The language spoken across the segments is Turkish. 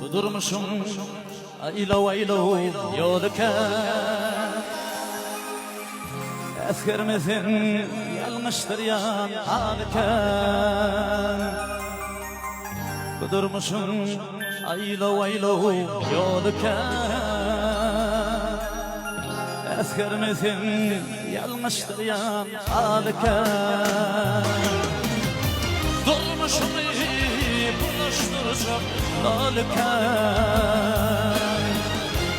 Durmuşum aylo yolka Eskermesin yanmıştır yan halka Durmuşum aylo yolka Eskermesin yanmıştır yan halka Durmuşum buluşturacak dalken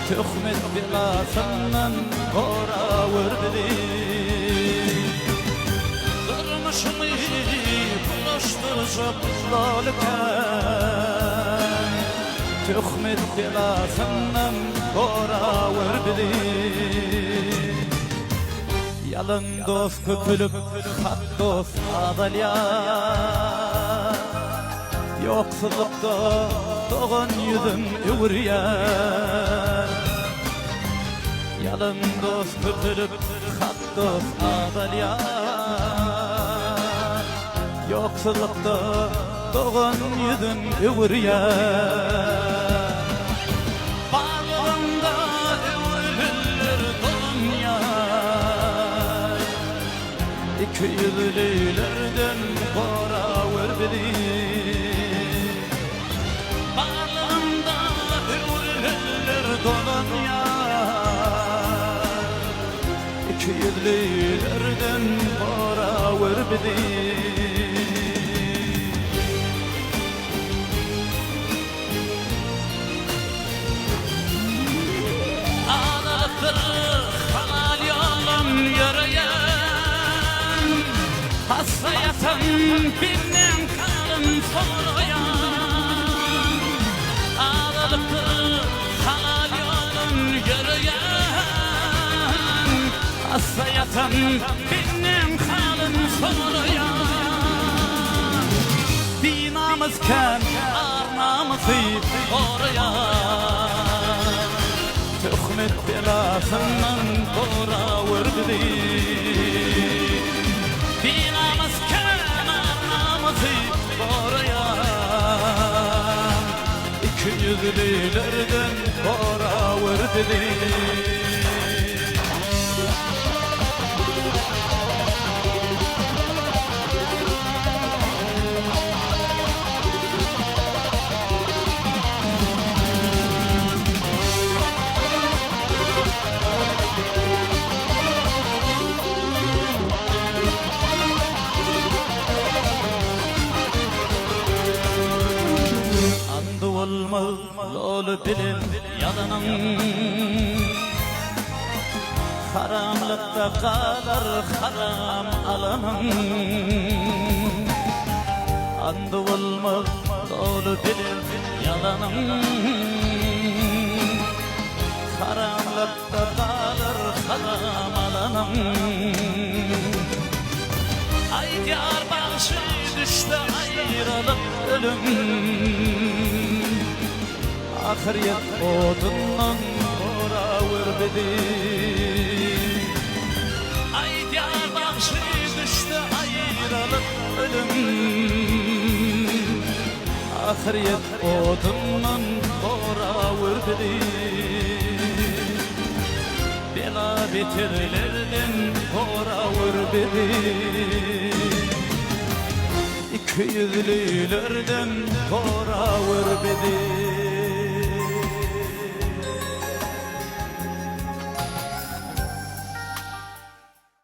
Töhmet bilasından kora vurdu Durmuşum buluşturacak dalken Töhmet bilasından kora vurdu Yalın dost köpülüp hat dost adalya Yoksullukta doğan yüzüm üvriyar Yalın dost köpülüp hat dost adalyar Yoksullukta doğan yüzüm üvriyar Bağlığında övülür dünya İki yüzlülerden kora vurdu İki yüzlülerden kora vurdu Ağlattır halal yolun yürüyen Hasta yatan bilmem kalın soruyan Ağlattır halal yolun yürüyen Hasta yatan benim kalın soruyan Dinamızken arnamızı koruyan Töhmet belasından kora vurdu Dinamızken arnamızı koruyan İki yüzlülerden kora vurdu Olmaz lol bilin yalanın Haramlıkta kalır haram alanın Andı olmaz lol bilin yalanın Haramlıkta kalır haram alanın Ay diyar başı düştü ayrılık ölüm Ahiriyet odundan kora vurdu Ay diyar başı düştü ayrılık ölüm Ahiriyet odundan kora vurdu Bela bitirlerden kora vurdu İki yüzlülerden kora vurdu